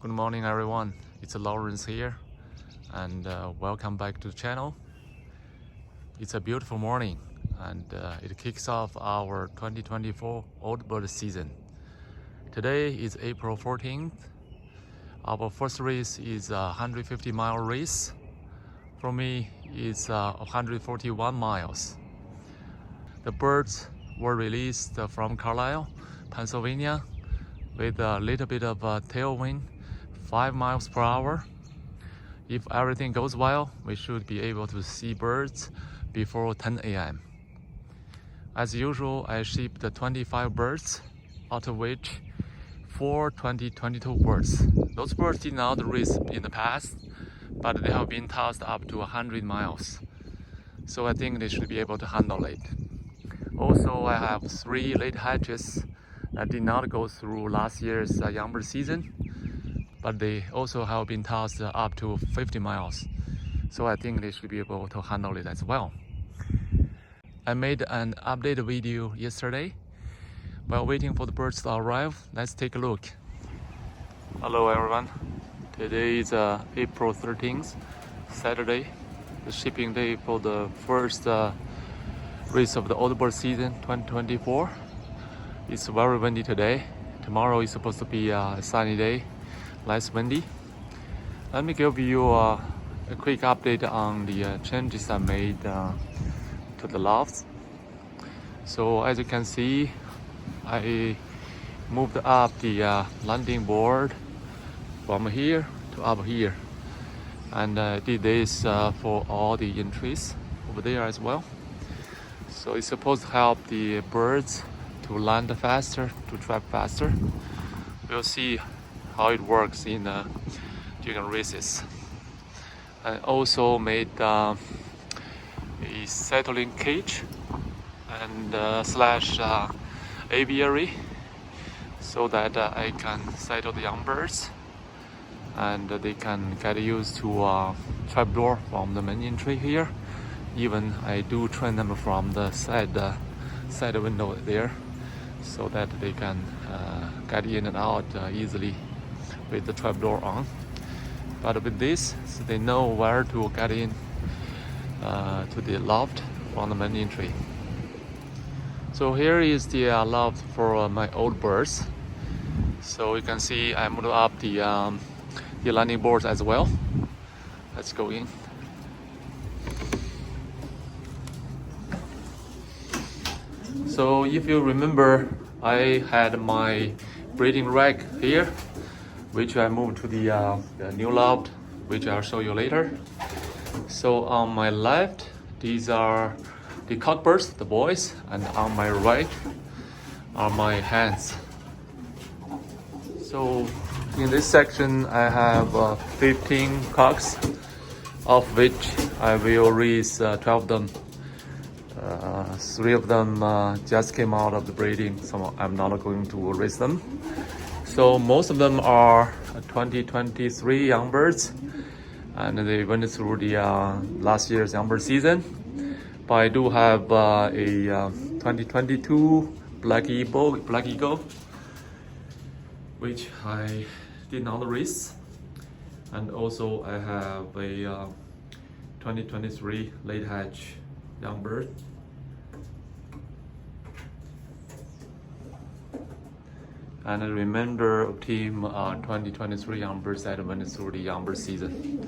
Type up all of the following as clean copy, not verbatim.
Good morning everyone, it's Lawrence here and welcome back to the channel. It's a beautiful morning and it kicks off our 2024 old bird season. Today is April 14th. Our first race is a 150-mile race. For me, it's 141 miles. The birds were released from Carlisle, Pennsylvania with a little bit of a tailwind, 5 miles per hour. If everything goes well, we should be able to see birds before 10 a.m. As usual, I shipped 25 birds, out of which 4 2022 birds. Those birds did not race in the past, but they have been tossed up to 100 miles. So I think they should be able to handle it. Also, I have 3 late hatches that did not go through last year's young bird season, but they also have been tossed up to 50 miles. So I think they should be able to handle it as well. I made an update video yesterday. While waiting for the birds to arrive, let's take a look. Hello everyone. Today is April 13th, Saturday, the shipping day for the first race of the old bird season 2024. It's very windy today. Tomorrow is supposed to be a sunny day, less windy. Let me give you a quick update on the changes I made to the loft. So as you can see, I moved up the landing board from here to up here, and I did this for all the entries over there as well. So it's supposed to help the birds to land faster, to trap faster. We'll see how it works in during races. I also made a settling cage and slash aviary so that I can settle the young birds and they can get used to trapdoor from the main entry here. Even I do train them from the side window there, so that they can get in and out easily with the trapdoor on. But with this, so they know where to get in to the loft from the main entry. So here is the loft for my old birds. So you can see I moved up the landing boards as well. Let's go in. So if you remember, I had my breeding rack here, which I moved to the new loft, which I'll show you later. So on my left, these are the cockbirds, the boys, and on my right are my hens. So in this section, I have 15 cocks, of which I will raise 12 of them. 3 of them just came out of the breeding, so I'm not going to raise them. So most of them are 2023 young birds, and they went through the last year's young bird season. But I do have a 2022 black eagle, which I did not raise, and also I have a 2023 late hatch young bird. And a remainder of team 2023 young birds that went through the young bird season.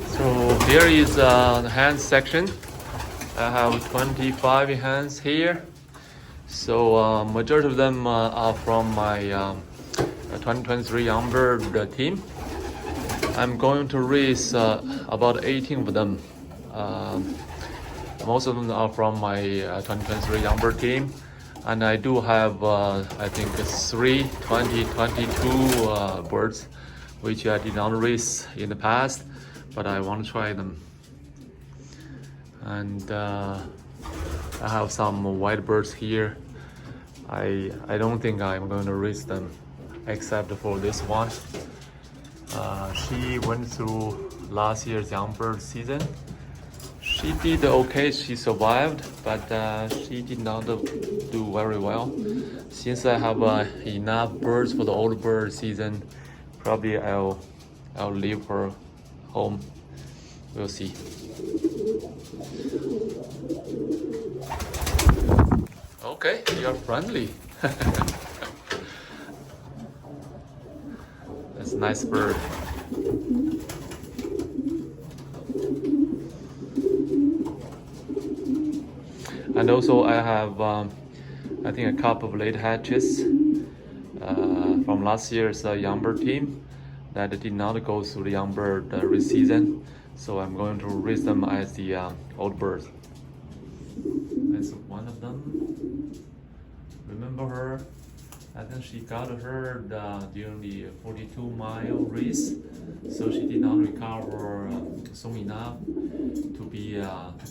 So here is the hens section. I have 25 hens here. So majority of them are from my 2023 young bird team. I'm going to raise about 18 of them. Most of them are from my 2023 young bird team. And I do have, I think, 3 2022 birds, which I did not raise in the past, but I want to try them. And I have some white birds here. I don't think I'm going to raise them, except for this one. She went through last year's young bird season. She She did okay, she survived, but she did not do very well. Since I have enough birds for the old bird season, probably I'll leave her home. We'll see. Okay, you're friendly. That's a nice bird. And also I have, I think, a couple of late hatches from last year's young bird team that did not go through the young bird race season. So I'm going to raise them as the old birds. That's one of them. Remember her? I think she got hurt during the 42-mile race, so she did not recover soon enough to be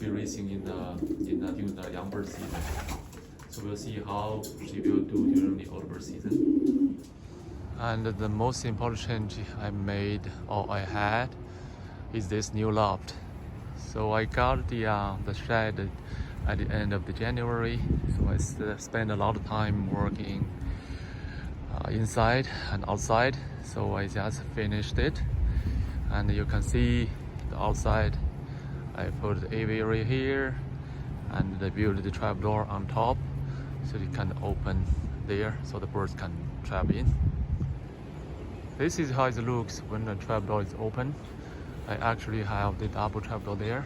racing during the young bird season. So we'll see how she will do during the old bird season. And the most important change I made or I had is this new loft. So I got the shed at the end of the January, so I spent a lot of time working inside and outside. So I just finished it, and you can see the outside. I put the aviary here, and I built the trapdoor on top, so it can open there, so the birds can trap in. This is how it looks when the trapdoor is open. I actually have the double trapdoor there,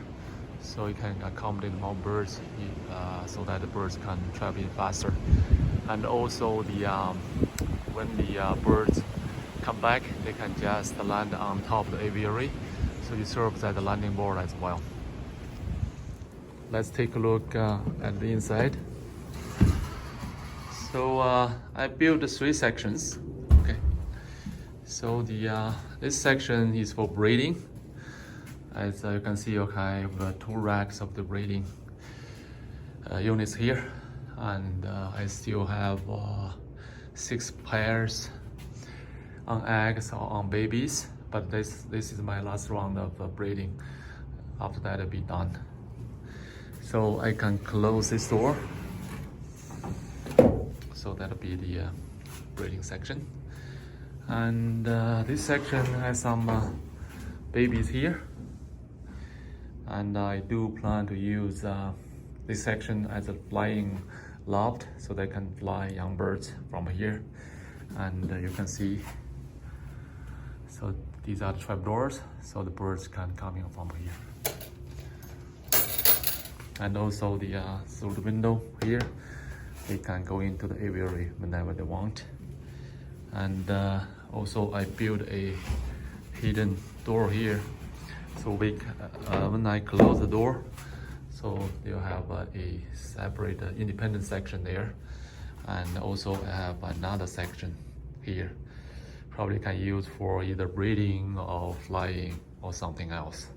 so it can accommodate more birds, so that the birds can trap in faster. And also when the birds come back, they can just land on top of the aviary, so it serves as a landing board as well. Let's take a look at the inside. So I built 3 sections. Okay. So this section is for breeding. As you can see, okay, I have 2 racks of the breeding units here, and I still have 6 pairs on eggs or on babies. But this is my last round of breeding. After that, it'll be done. So I can close this door. So that'll be the breeding section. And this section has some babies here. And I do plan to use this section as a flying loft, so they can fly young birds from here. And you can see, so these are the trapdoors, so the birds can come in from here. And also through the window here, they can go into the aviary whenever they want. And also I built a hidden door here, so when I close the door, so they'll have a separate independent section there. And also I have another section here, probably can use for either breeding or flying or something else.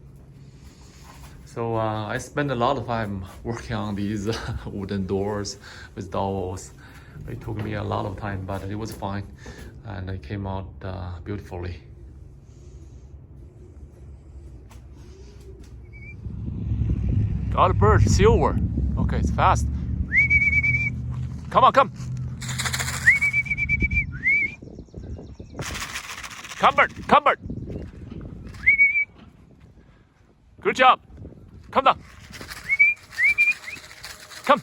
So I spent a lot of time working on these wooden doors with dowels. It took me a lot of time, but it was fine, and it came out beautifully. Got a bird, silver. Okay, it's fast. Come on, come. Come, bird, come, bird. Good job. Come down. Come.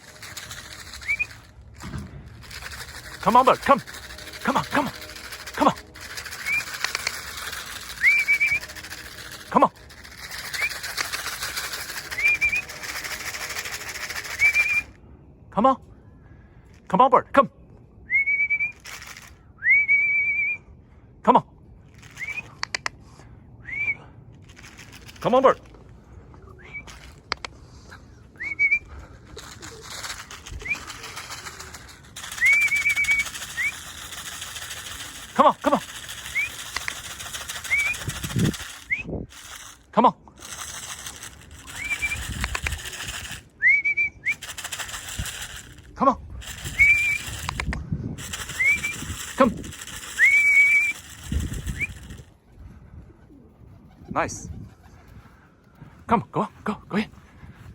Come on, bird, come. Come on, come on. Come on. Come on. Come on. Come on, bird, come. Come on. Come on, bird. Come on, come on. Come on. Come on. Come. Nice. Come on, go in.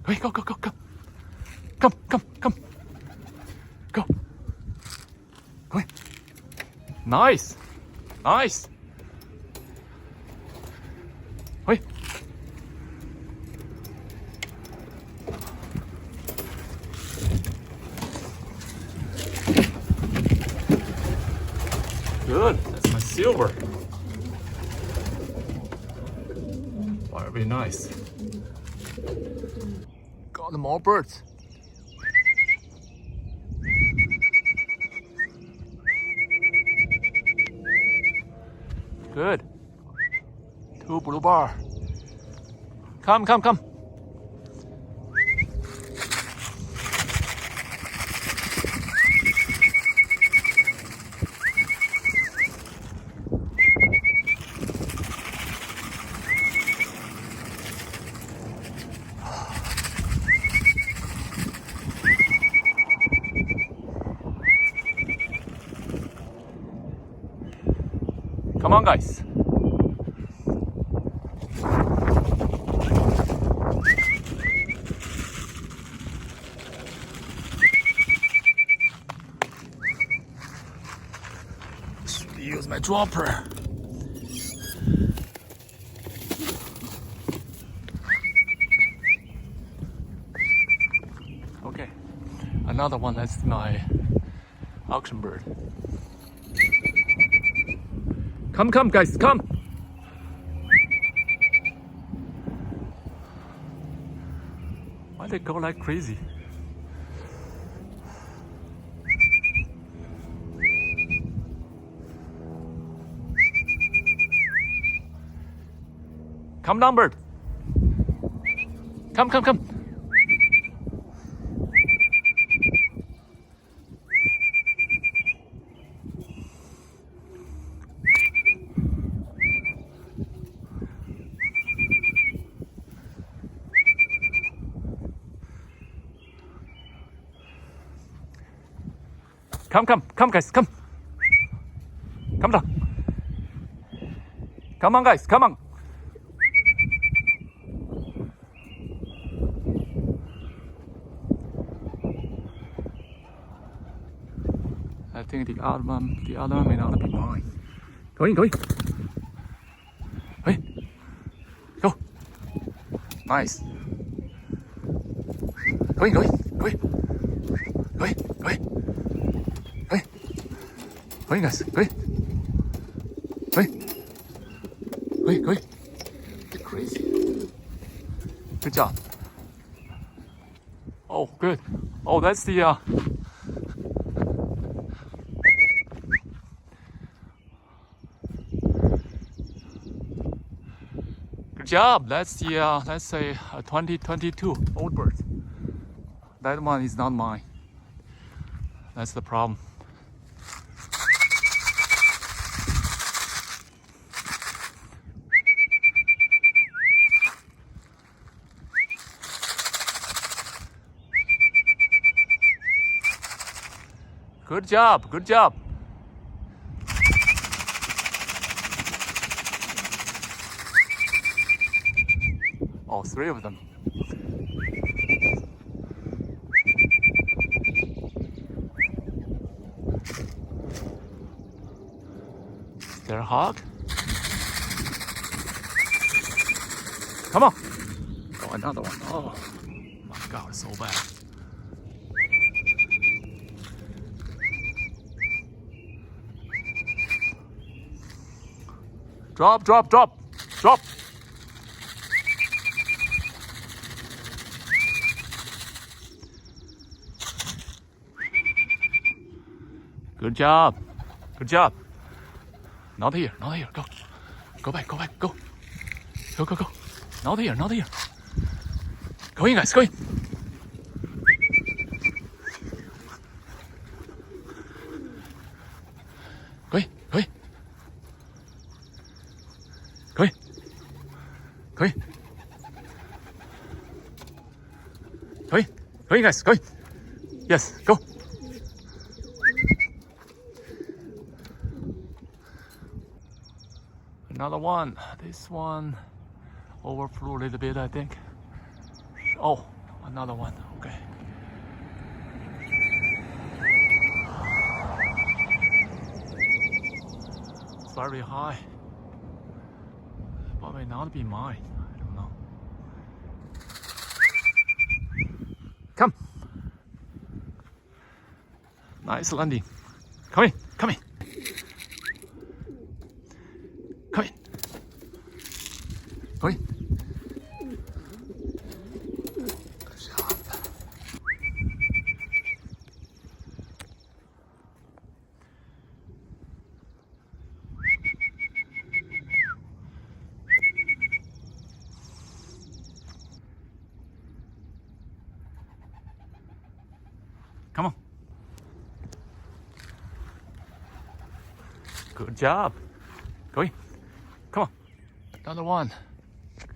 Go, go, go, go, go. Come, come, come. Go. Go. Nice. Nice. Wait. Good. That's my silver. Very nice. Got more birds. Good. 2 blue bar. Come, come, come. Come on, guys. Use my dropper. Okay, another one. That's my auction bird. Come, come, guys, come. Why they go like crazy? Come down, bird. Come, come, come. Come, come, come, guys, come. Come down. Come on, guys, come on. I think the other one may not be mine. Go in, go in. Wait. Go. Nice. Go in, go in, go in. Go in, go in. Go in. Go in, guys, go in. Go in. Go in, go in. You're crazy. Good job. Oh, good. Oh, that's the Good job. That's the let's say a 2022 old bird. That one is not mine. That's the problem. Good job. Good job. Oh, 3 of them. Is there a hog? Come on. Oh, another one. Oh my God, it's so bad. Drop, drop, drop, drop. Good job. Good job. Not here, not here. Go. Go back, go back, go. Go, go, go. Not here, not here. Go in, guys, go in. Go in, go in. Go in. Go in. Go in. Go in, guys, go in. Yes, go. Another one. This one overflew a little bit, I think. Oh, another one. Okay. It's very high. But may not be mine. I don't know. Come. Nice landing. Come in. Come in. Come in. Go in. Good job. Come on. Good job. Go in. Come on. Another one.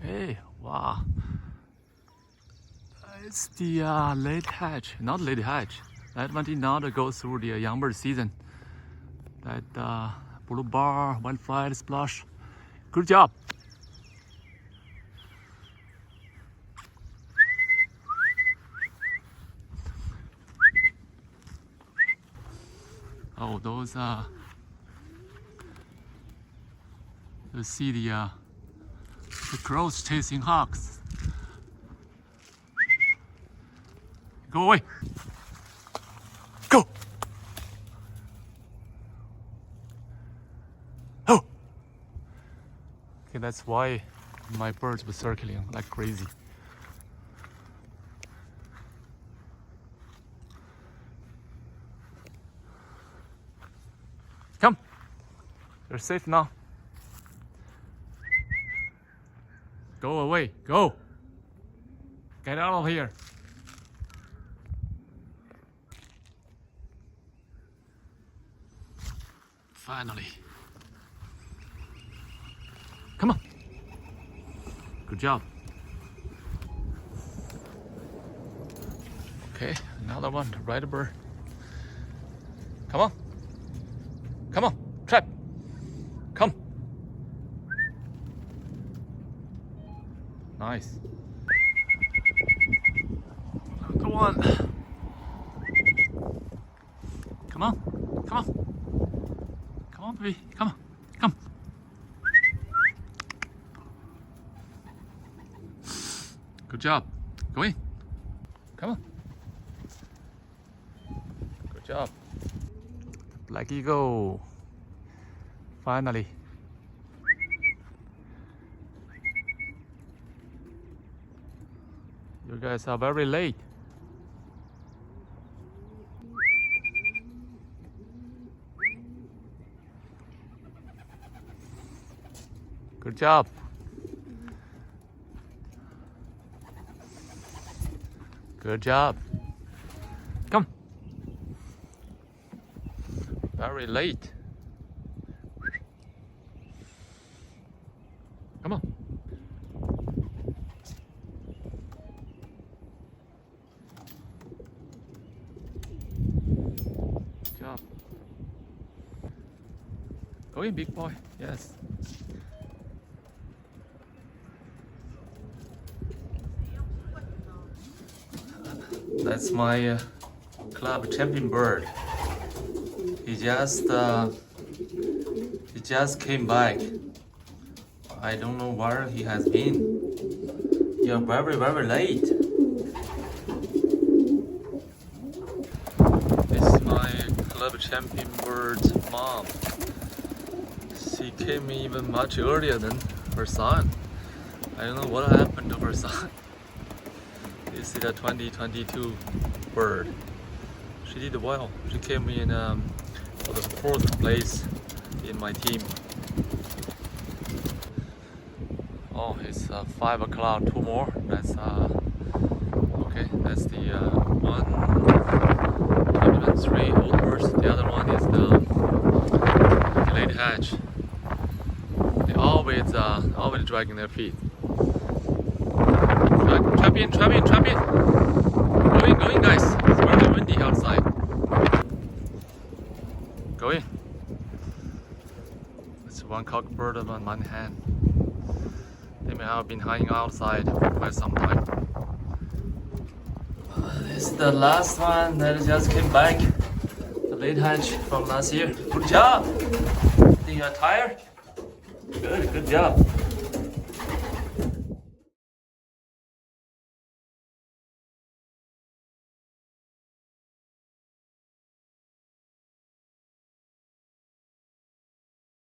Hey, wow. It's the late hatch, not late hatch. That one did not go through the young bird season. That blue bar, white flight splash. Good job. Oh, those you see the crows chasing hawks. Go away. Go. Oh. Okay, that's why my birds were circling like crazy. Come. You're safe now. Go away. Go. Get out of here. Finally. Come on. Good job. Okay, another one, red bird. Come on. Come on. Trap. Come. Nice. Another one. Come on. Come on. Come on, baby. Come on. Come. Good job. Go in. Come on. Good job. Black eagle. Finally. You guys are very late. Good job. Good job. Come. Very late. Come on. Good job. Go in, big boy. Yes. That's my club champion bird. He just came back. I don't know where he has been. You're very, very late. This is my club champion bird's mom. She came even much earlier than her son. I don't know what happened to her son. This is a 2022 bird. She did well. She came in for the 4th place in my team. Oh, it's 5 o'clock. 2 more. That's okay. That's the one 2023 old birds. The other one is the late hatch. They always dragging their feet. Trap in, trap in, trap in. Go in, guys. It's very windy outside. Go in. It's one cockbird and one hen. They may have been hiding outside for quite some time. This is the last one that just came back. The lead hatch from last year. Good job. Think you're tired? Good job.